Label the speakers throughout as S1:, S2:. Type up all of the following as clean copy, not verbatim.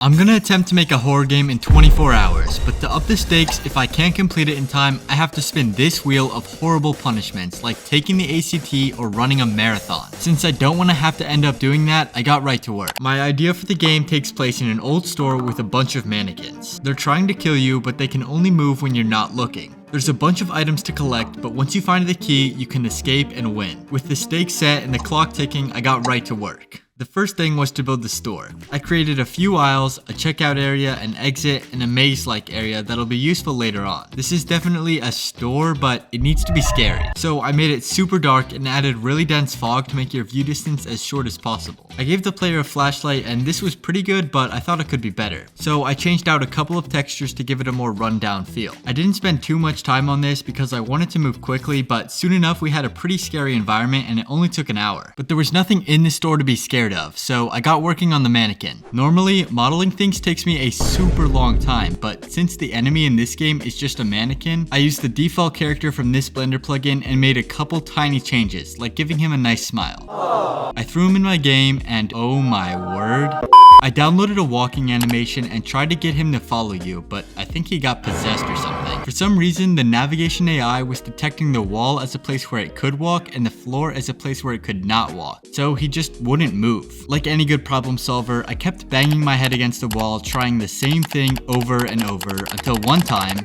S1: I'm gonna attempt to make a horror game in 24 hours, but to up the stakes, if I can't complete it in time, I have to spin this wheel of horrible punishments, like taking the ACT or running a marathon. Since I don't want to have to end up doing that, I got right to work. My idea for the game takes place in an old store with a bunch of mannequins. They're trying to kill you, but they can only move when you're not looking. There's a bunch of items to collect, but once you find the key, you can escape and win. With the stakes set and the clock ticking, I got right to work. The first thing was to build the store. I created a few aisles, a checkout area, an exit, and a maze-like area that'll be useful later on. This is definitely a store, but it needs to be scary. So I made it super dark and added really dense fog to make your view distance as short as possible. I gave the player a flashlight and this was pretty good, but I thought it could be better. So I changed out a couple of textures to give it a more rundown feel. I didn't spend too much time on this because I wanted to move quickly, but soon enough we had a pretty scary environment and it only took an hour. But there was nothing in the store to be scared of, so I got working on the mannequin. Normally, modeling things takes me a super long time, but since the enemy in this game is just a mannequin, I used the default character from this Blender plugin and made a couple tiny changes, like giving him a nice smile. I threw him in my game and oh my word. I downloaded a walking animation and tried to get him to follow you, but I think he got possessed or something. For some reason, the navigation AI was detecting the wall as a place where it could walk and the floor as a place where it could not walk, so he just wouldn't move. Like any good problem solver, I kept banging my head against the wall, trying the same thing over and over until one time,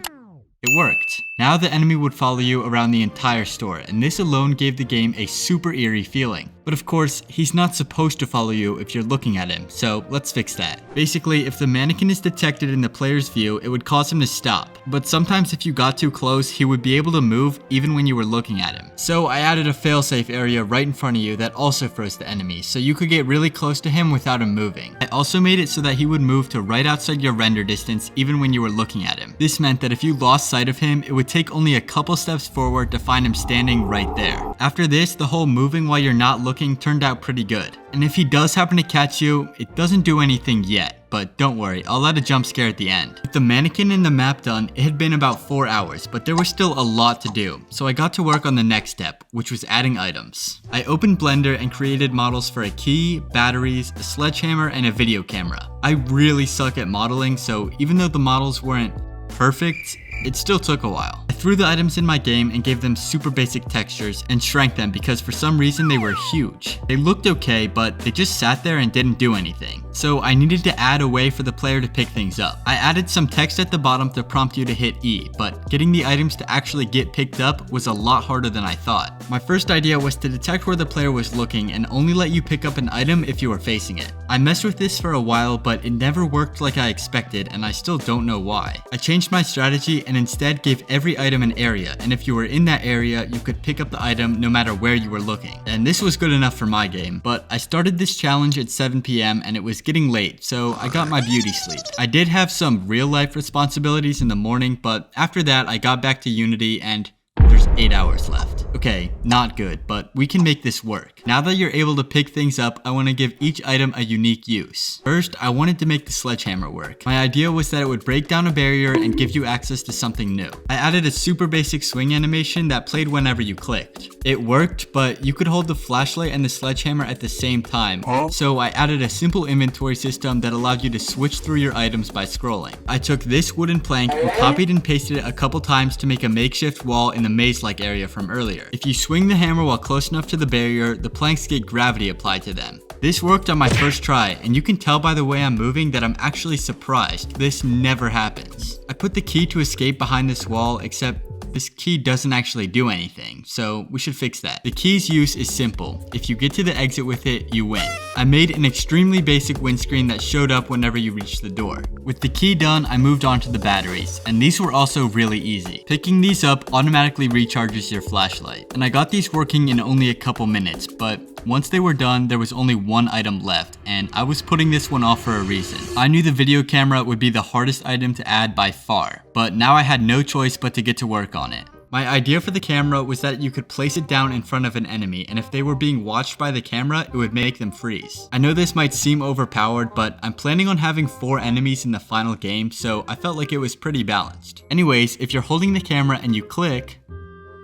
S1: it worked. Now the enemy would follow you around the entire store, and this alone gave the game a super eerie feeling. But of course, he's not supposed to follow you if you're looking at him, so let's fix that. Basically, if the mannequin is detected in the player's view, it would cause him to stop. But sometimes if you got too close, he would be able to move even when you were looking at him. So I added a failsafe area right in front of you that also froze the enemy, so you could get really close to him without him moving. I also made it so that he would move to right outside your render distance even when you were looking at him. This meant that if you lost sight of him, it would take only a couple steps forward to find him standing right there. After this, the whole moving while you're not looking turned out pretty good. And if he does happen to catch you, it doesn't do anything yet. But don't worry, I'll add a jump scare at the end. With the mannequin and the map done, it had been about 4 hours, but there was still a lot to do. So I got to work on the next step, which was adding items. I opened Blender and created models for a key, batteries, a sledgehammer, and a video camera. I really suck at modeling, so even though the models weren't perfect, it still took a while. I threw the items in my game and gave them super basic textures and shrank them because for some reason they were huge. They looked okay, but they just sat there and didn't do anything. So I needed to add a way for the player to pick things up. I added some text at the bottom to prompt you to hit E, but getting the items to actually get picked up was a lot harder than I thought. My first idea was to detect where the player was looking and only let you pick up an item if you were facing it. I messed with this for a while, but it never worked like I expected and I still don't know why. I changed my strategy and instead gave every item an area, and if you were in that area, you could pick up the item no matter where you were looking. And this was good enough for my game, but I started this challenge at 7 p.m. and it was getting late, so I got my beauty sleep. I did have some real life responsibilities in the morning, but after that I got back to Unity and there's 8 hours left. Okay, not good, but we can make this work. Now that you're able to pick things up, I want to give each item a unique use. First, I wanted to make the sledgehammer work. My idea was that it would break down a barrier and give you access to something new. I added a super basic swing animation that played whenever you clicked. It worked, but you could hold the flashlight and the sledgehammer at the same time. So I added a simple inventory system that allowed you to switch through your items by scrolling. I took this wooden plank and copied and pasted it a couple times to make a makeshift wall in the maze-like area from earlier. If you swing the hammer while close enough to the barrier, the planks get gravity applied to them. This worked on my first try, and you can tell by the way I'm moving that I'm actually surprised. This never happens. I put the key to escape behind this wall, except this key doesn't actually do anything, so we should fix that. The key's use is simple. If you get to the exit with it, you win. I made an extremely basic windscreen that showed up whenever you reached the door. With the key done, I moved on to the batteries, and these were also really easy. Picking these up automatically recharges your flashlight, and I got these working in only a couple minutes, but once they were done, there was only one item left, and I was putting this one off for a reason. I knew the video camera would be the hardest item to add by far, but now I had no choice but to get to work on it. My idea for the camera was that you could place it down in front of an enemy, and if they were being watched by the camera, it would make them freeze. I know this might seem overpowered, but I'm planning on having 4 enemies in the final game, so I felt like it was pretty balanced. Anyways, if you're holding the camera and you click,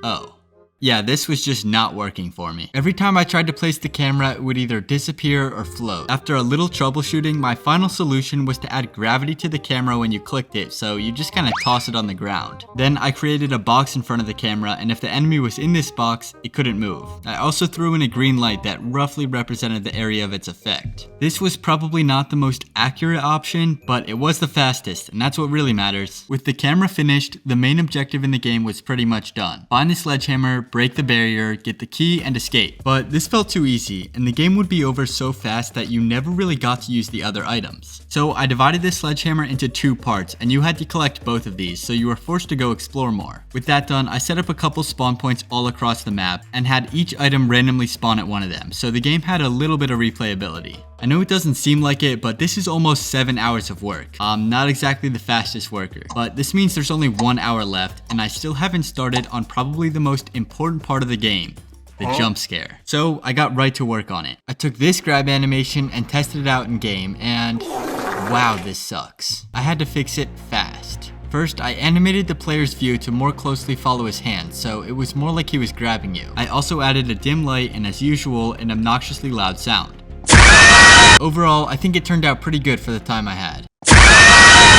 S1: oh. Yeah, this was just not working for me. Every time I tried to place the camera, it would either disappear or float. After a little troubleshooting, my final solution was to add gravity to the camera when you clicked it, so you just kind of toss it on the ground. Then I created a box in front of the camera, and if the enemy was in this box, it couldn't move. I also threw in a green light that roughly represented the area of its effect. This was probably not the most accurate option, but it was the fastest, and that's what really matters. With the camera finished, the main objective in the game was pretty much done. Find the sledgehammer, break the barrier, get the key, and escape. But this felt too easy, and the game would be over so fast that you never really got to use the other items. So I divided this sledgehammer into 2 parts, and you had to collect both of these, so you were forced to go explore more. With that done, I set up a couple spawn points all across the map, and had each item randomly spawn at one of them, so the game had a little bit of replayability. I know it doesn't seem like it, but this is almost 7 hours of work. I'm not exactly the fastest worker, but this means there's only 1 hour left, and I still haven't started on probably the most important part of the game, the jump scare. So I got right to work on it. I took this grab animation and tested it out in game, and wow, this sucks. I had to fix it fast. First, I animated the player's view to more closely follow his hand, so it was more like he was grabbing you. I also added a dim light and, as usual, an obnoxiously loud sound. Overall, I think it turned out pretty good for the time I had.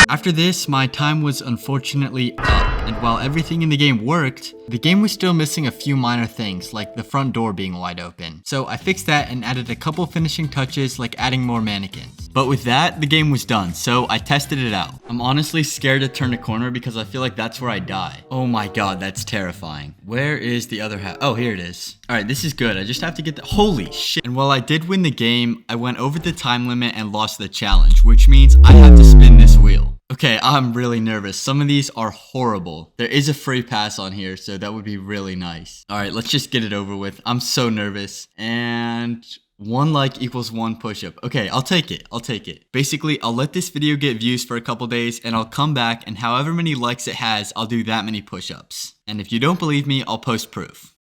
S1: After this, my time was unfortunately up, and while everything in the game worked, the game was still missing a few minor things, like the front door being wide open. So I fixed that and added a couple finishing touches, like adding more mannequins. But with that, the game was done, so I tested it out. I'm honestly scared to turn a corner because I feel like that's where I die. Oh my god, that's terrifying. Where is the other half? Oh, here it is. Alright, this is good. I just have to get the— holy shit. And while I did win the game, I went over the time limit and lost the challenge, which means I have to spin this wheel. Okay, I'm really nervous. Some of these are horrible. There is a free pass on here, so that would be really nice. Alright, let's just get it over with. I'm so nervous. And 1 like equals 1 push-up. Okay, I'll take it. I'll take it. Basically, I'll let this video get views for a couple days, and I'll come back, and however many likes it has, I'll do that many push-ups. And if you don't believe me, I'll post proof.